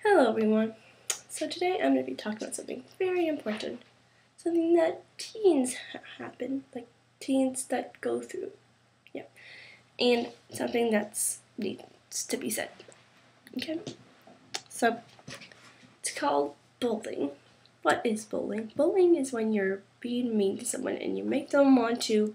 Hello everyone. So today I'm going to be talking about something very important. Something that teens happen, like teens that go through. Yeah. And something that needs to be said. Okay? So it's called bullying. What is bullying? Bullying is when you're being mean to someone and you make them want to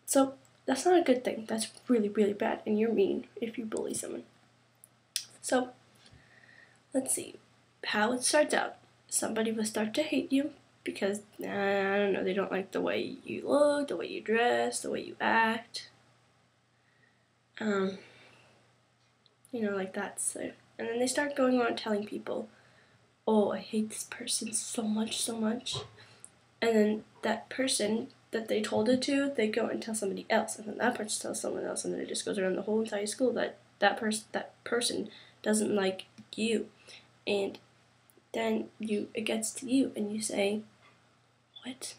so that's not a good thing. That's really, really bad, and you're mean if you bully someone. So let's see how it starts out. Somebody will start to hate you because, I don't know, they don't like the way you look, the way you dress, the way you act. Like that. So, and then they start going around telling people, oh, I hate this person so much. And then that person that they told it to, they go and tell somebody else. And then that person tells someone else. And then it just goes around the whole entire school that person doesn't like you. And then it gets to you and you say, what?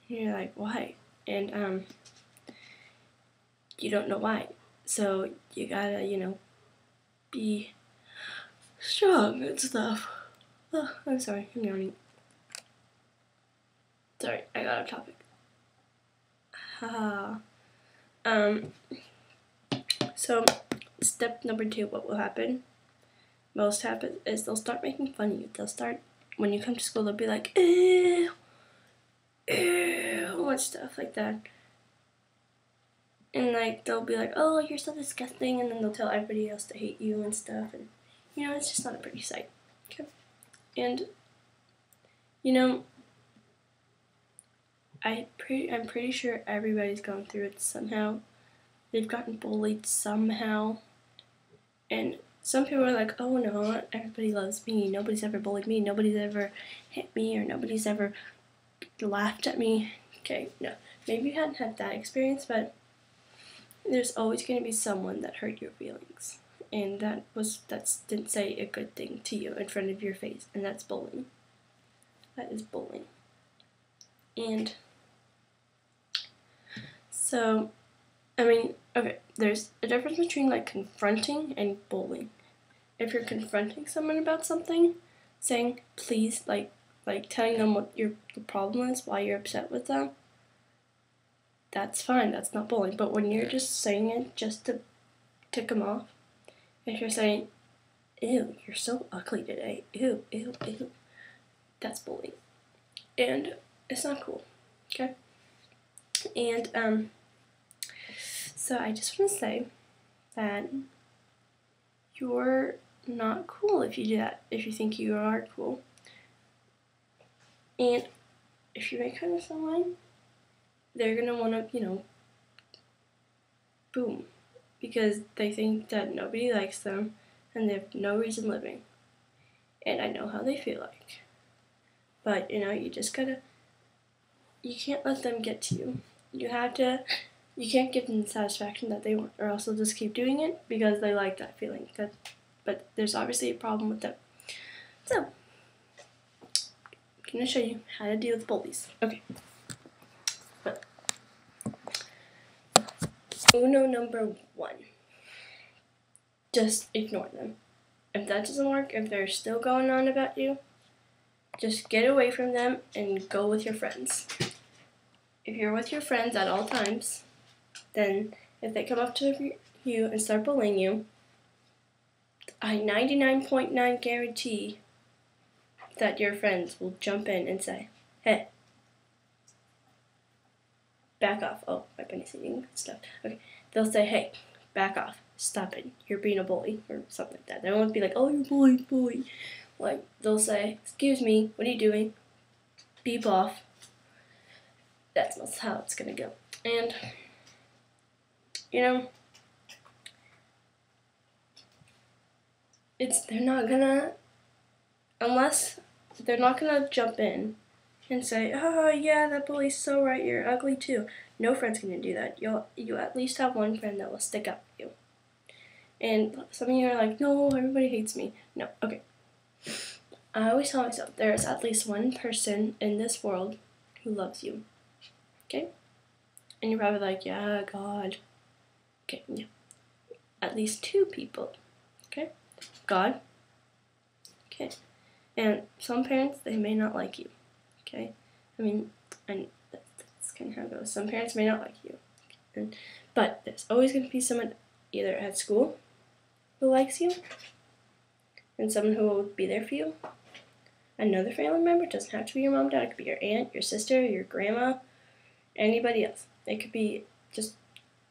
And you're like, why? And you don't know why. So you gotta, be strong and stuff. Oh, I'm sorry, I'm yawning. Sorry, I got off topic. So step number 2, what will happen? Most happen is they'll start making fun of you. They'll start, when you come to school, they'll be like, ew, and stuff like that. And like, they'll be like, oh, you're so disgusting, and then they'll tell everybody else to hate you and stuff, and it's just not a pretty sight. Okay? And I'm pretty sure everybody's gone through it somehow. They've gotten bullied somehow. And some people are like, oh no, everybody loves me. Nobody's ever bullied me. Nobody's ever hit me, or nobody's ever laughed at me. Okay, no. Maybe you hadn't had that experience, but there's always going to be someone that hurt your feelings. And that didn't say a good thing to you in front of your face. And that's bullying. That is bullying. And so, okay, there's a difference between like confronting and bullying. If you're confronting someone about something, saying please, like telling them what the problem is, why you're upset with them, that's fine, that's not bullying. But when you're just saying it just to tick them off, if you're saying, ew, you're so ugly today, ew, that's bullying. And it's not cool, okay? And, so I just want to say that you're not cool if you do that, if you think you are cool. And if you make fun of someone, they're going to want to, boom, because they think that nobody likes them and they have no reason living. And I know how they feel like. But, you just gotta, you can't let them get to you. You can't give them the satisfaction that they want, or else they'll just keep doing it because they like that feeling. But there's obviously a problem with them. So, I'm going to show you how to deal with bullies. Okay. But, Uno number 1. Just ignore them. If that doesn't work, if they're still going on about you, just get away from them and go with your friends. If you're with your friends at all times, then if they come up to you and start bullying you, I 99.9 guarantee that your friends will jump in and say, hey, back off. Oh, my bunny's eating stuff. Okay, they'll say, hey, back off. Stop it. You're being a bully, or something like that. They won't be like, oh, you're bully. Like, they'll say, excuse me, what are you doing? Beep off. That's how it's gonna go. And, they're not gonna jump in and say, oh yeah, that bully's so right, you're ugly too. No friend's gonna do that. You at least have one friend that will stick up for you. And some of you are like, no, everybody hates me. No, okay. I always tell myself, there's at least one person in this world who loves you. Okay? And you're probably like, yeah, God. Okay, yeah. at least 2 people. Okay? God. Okay? And some parents, they may not like you. Okay? I mean, and that's kind of how it goes. Some parents may not like you. But there's always going to be someone either at school who likes you and someone who will be there for you. Another family member, it doesn't have to be your mom, dad, it could be your aunt, your sister, your grandma, anybody else. It could be just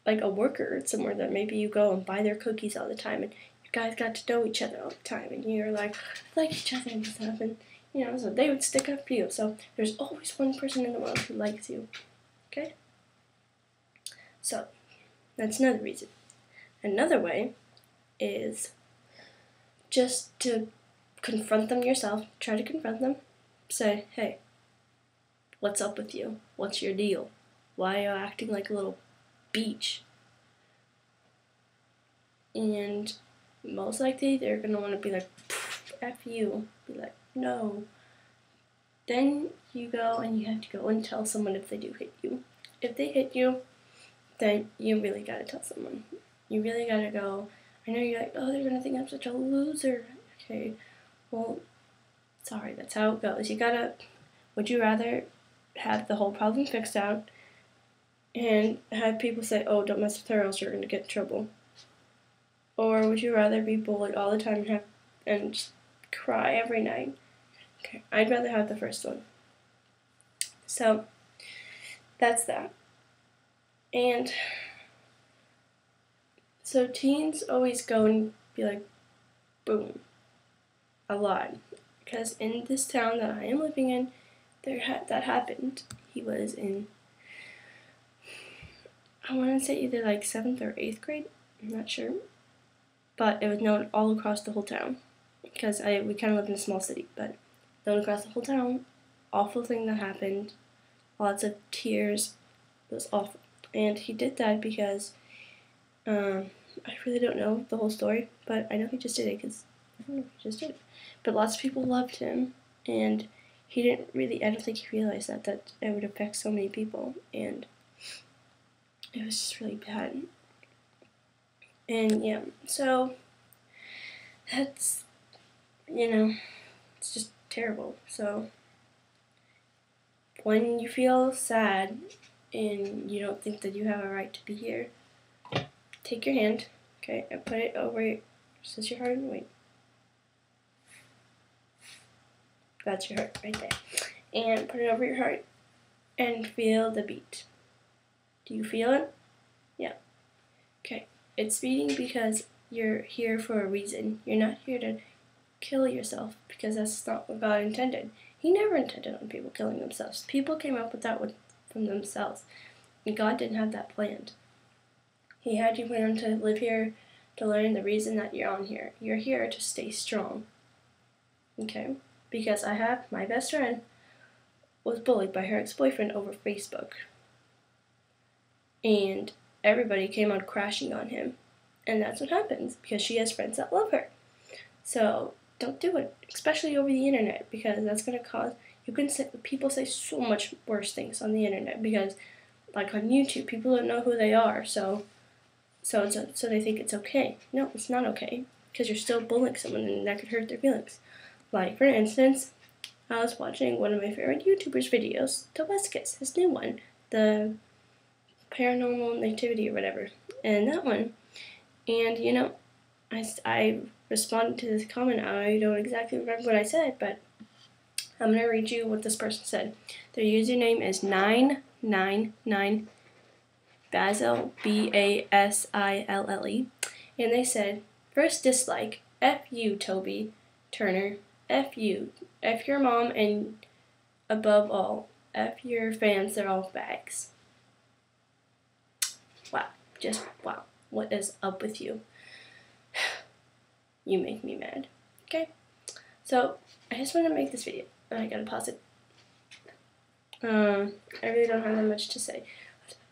like a worker somewhere that maybe you go and buy their cookies all the time, and you guys got to know each other all the time, and you're like each other and stuff, and so they would stick up for you. So there's always one person in the world who likes you. Okay? So that's another reason. Another way is just to confront them yourself. Try to confront them. Say, hey, what's up with you? What's your deal? Why are you acting like a little beach? And most likely they're going to want to be like, F you. Be like, no. Then you go and you have to go and tell someone if they do hit you. If they hit you, then you really got to tell someone. You really got to go. I know you're like, oh, they're going to think I'm such a loser. Okay, well, sorry, that's how it goes. Would you rather have the whole problem fixed out and have people say, oh, don't mess with her else you're going to get in trouble? Or would you rather be bullied all the time and just cry every night? Okay, I'd rather have the first one. So, that's that. And so teens always go and be like, boom, a lot. Because in this town that I am living in, that happened. He was in, I want to say either like 7th or 8th grade. I'm not sure. But it was known all across the whole town. Because we kind of lived in a small city, but known across the whole town. Awful thing that happened. Lots of tears. It was awful. And he did that because, I really don't know the whole story, but I know he just did it because, I don't know if he just did it. But lots of people loved him, and he didn't really, I don't think he realized that it would affect so many people, and it was just really bad. And yeah, so that's, it's just terrible. So when you feel sad and you don't think that you have a right to be here, take your hand, okay, and put it over is this your heart? Wait. That's your heart right there. And put it over your heart and feel the beat. Do you feel it? Yeah. Okay. It's beating because you're here for a reason. You're not here to kill yourself because that's not what God intended. He never intended on people killing themselves. People came up with that from themselves. And God didn't have that planned. He had you plan to live here to learn the reason that you're on here. You're here to stay strong. Okay? Because my best friend was bullied by her ex-boyfriend over Facebook. And everybody came out crashing on him. And that's what happens because she has friends that love her. So don't do it, especially over the internet, because that's going to cause, people say so much worse things on the internet because, like on YouTube, people don't know who they are, so they think it's okay. No, it's not okay, because you're still bullying someone and that could hurt their feelings. Like, for instance, I was watching one of my favorite YouTubers' videos, Tobescus, his new one, the paranormal nativity or whatever, and that one, and I responded to this comment. I don't exactly remember what I said, but I'm going to read you what this person said. Their username is 999 Basil, Basille, and they said, first dislike, F you, Toby Turner, F you, F your mom, and above all, F your fans, they're all bags. Wow, just wow, what is up with you? You make me mad. Okay, so I just want to make this video. I gotta pause it. I really don't have that much to say.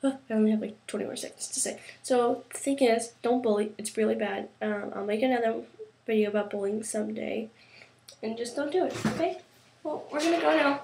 I only have like 20 more seconds to say. So the thing is, don't bully. It's really bad. I'll make another video about bullying someday, and just don't do it. Okay? Well, we're gonna go now.